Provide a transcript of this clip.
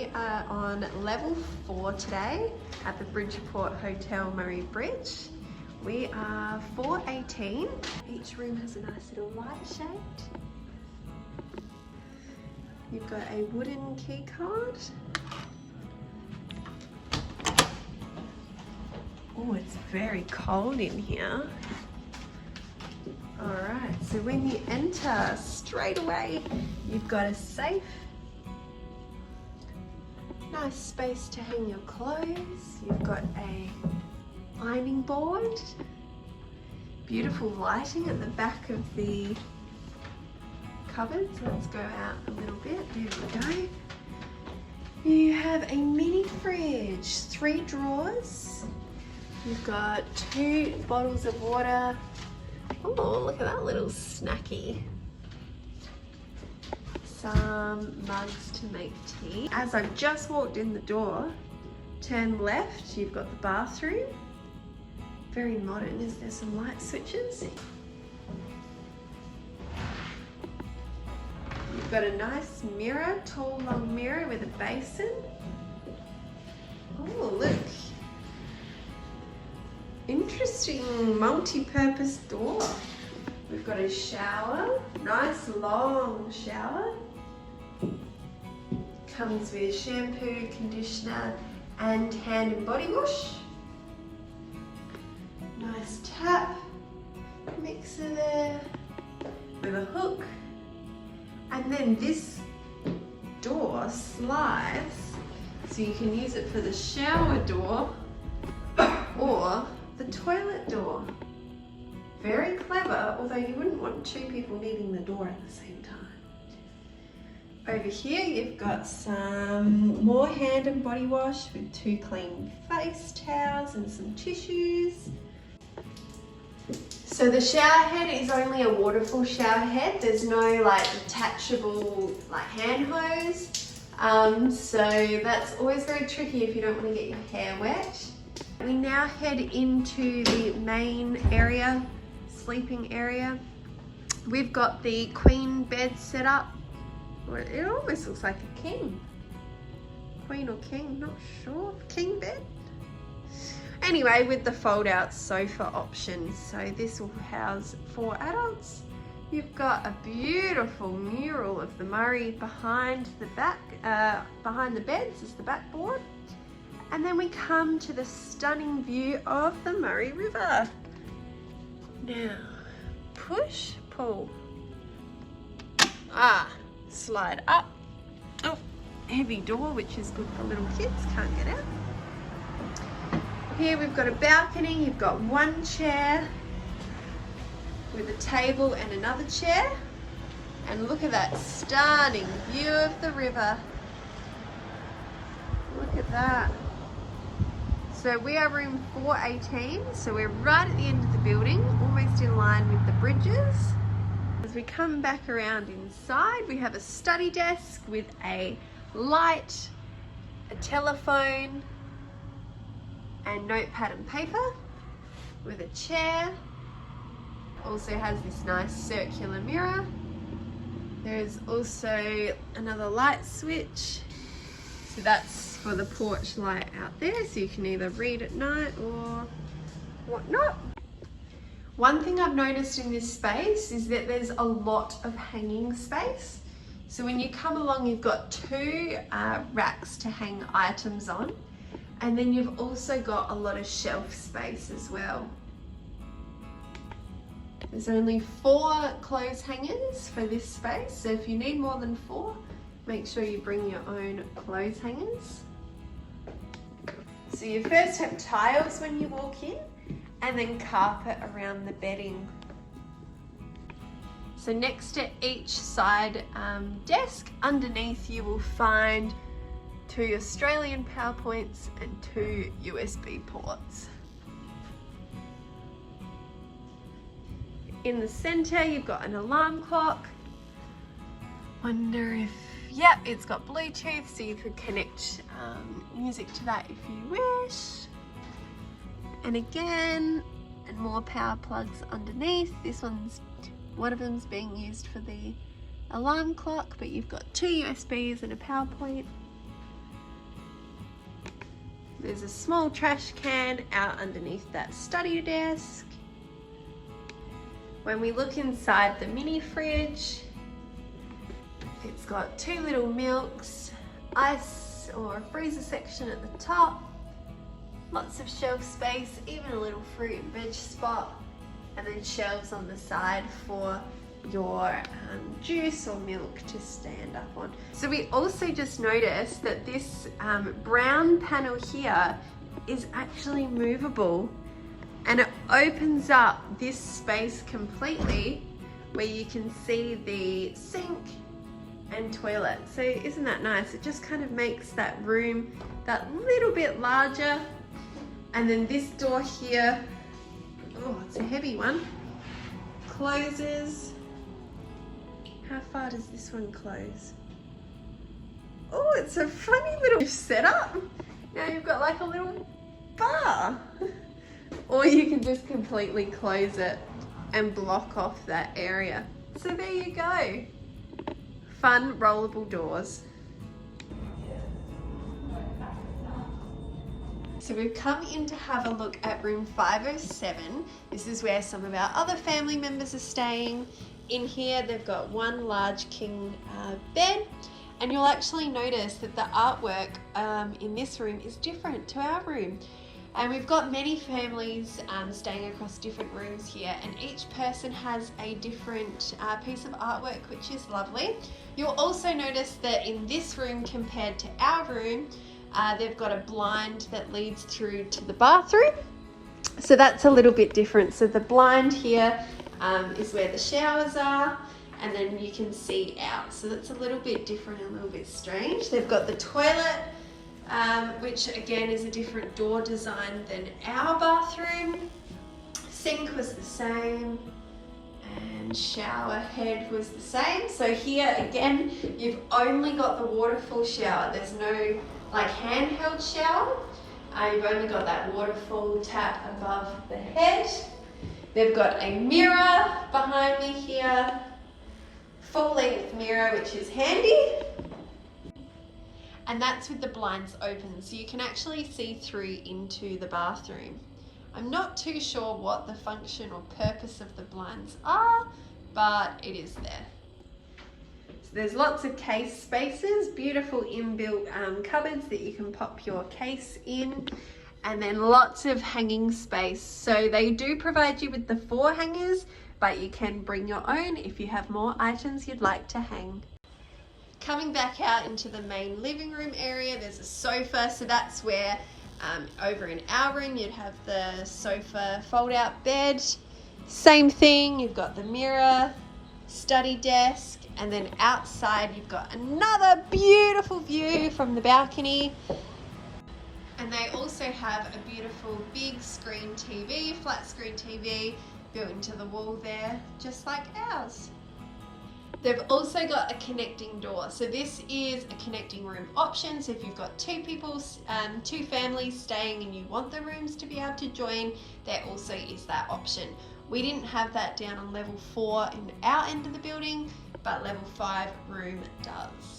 We are on level 4 today at the Bridgeport Hotel Murray Bridge. We are 418. Each room has a nice little light shade. You've got a wooden key card. Oh, it's very cold in here. Alright, so when you enter, straight away, you've got a safe. Nice space to hang your clothes. You've got a ironing board. Beautiful lighting at the back of the cupboards. Let's go out a little bit. There we go. You have a mini fridge, 3 drawers. You've got 2 bottles of water. Oh, look at that little snacky. Some mugs to make tea. As I've just walked in the door, turn left, you've got the bathroom. Very modern. Is there some light switches? You've got a nice mirror, tall long mirror with a basin. Oh, look. Interesting multi-purpose door. We've got a shower, nice long shower. Comes with shampoo, conditioner and hand and body wash. Nice tap mixer there with a hook. And then this door slides so you can use it for the shower door or the toilet door. Very clever, although you wouldn't want 2 people needing the door at the same time. Over here you've got some more hand and body wash with 2 clean face towels and some tissues. So the shower head is only a waterfall shower head. There's no like detachable like hand hose. So that's always very tricky if you don't want to get your hair wet. We now head into the main area, sleeping area. We've got the queen bed set up. It almost looks like a king. Queen or king, not sure. King bed. Anyway, with the fold out sofa option. So this will house 4 adults. You've got a beautiful mural of the Murray behind the back, behind the beds is the backboard. And then we come to the stunning view of the Murray River. Now, push, pull. Slide up. Oh, heavy door, which is good for little kids, can't get out. Here we've got a balcony. You've got 1 chair with a table and another chair. And look at that stunning view of the river. Look at that. So we are room 418, so we're right at the end of the building, almost in line with the bridges. As we come back around inside, we have a study desk with a light, a telephone, and notepad and paper, with a chair. Also has this nice circular mirror. There's also another light switch. So that's for the porch light out there, so you can either read at night or whatnot. One thing I've noticed in this space is that there's a lot of hanging space. So when you come along, you've got 2 racks to hang items on, and then you've also got a lot of shelf space as well. There's only 4 clothes hangers for this space, so if you need more than 4, make sure you bring your own clothes hangers. So you first have tiles when you walk in, and then carpet around the bedding. So next to each side desk, underneath you will find 2 Australian power points and 2 USB ports. In the center, you've got an alarm clock. Wonder if, yep, it's got Bluetooth, so you could connect music to that if you wish. And again, and more power plugs underneath. One of them's being used for the alarm clock, but you've got 2 USBs and a power point. There's a small trash can out underneath that study desk. When we look inside the mini fridge, it's got 2 little milks, ice or a freezer section at the top, lots of shelf space, even a little fruit and veg spot, and then shelves on the side for your juice or milk to stand up on. So we also just noticed that this brown panel here is actually movable, and it opens up this space completely where you can see the sink and toilet. So isn't that nice? It just kind of makes that room that little bit larger. And then this door here, oh, it's a heavy one, closes. How far does this one close? Oh, it's a funny little setup. Now you've got like a little bar. Or you can just completely close it and block off that area. So there you go. Fun rollable doors. So we've come in to have a look at room 507. This is where some of our other family members are staying. In here they've got one large king bed, and you'll actually notice that the artwork in this room is different to our room. And we've got many families staying across different rooms here, and each person has a different piece of artwork, which is lovely. You'll also notice that in this room compared to our room, they've got a blind that leads through to the bathroom. So that's a little bit different. So the blind here is where the showers are, and then you can see out. So that's a little bit different, a little bit strange. They've got the toilet, which again is a different door design than our bathroom. Sink was the same, and shower head was the same. So here again, you've only got the waterfall shower. There's no like handheld shower. You've only got that waterfall tap above the head. They've got a mirror behind me here, full length mirror, which is handy. And that's with the blinds open, so you can actually see through into the bathroom. I'm not too sure what the function or purpose of the blinds are, but it is there. So there's lots of case spaces, beautiful inbuilt cupboards that you can pop your case in, and then lots of hanging space. So they do provide you with the 4 hangers, but you can bring your own if you have more items you'd like to hang. Coming back out into the main living room area, there's a sofa. So that's where over in our room you'd have the sofa fold out bed. Same thing, you've got the mirror, study desk, and then outside you've got another beautiful view from the balcony. And they also have a beautiful big screen TV, flat screen TV built into the wall there, just like ours. They've also got a connecting door. So this is a connecting room option. So if you've got 2 people, 2 families staying and you want the rooms to be able to join, there also is that option. We didn't have that down on level 4 in our end of the building, but level 5 room does.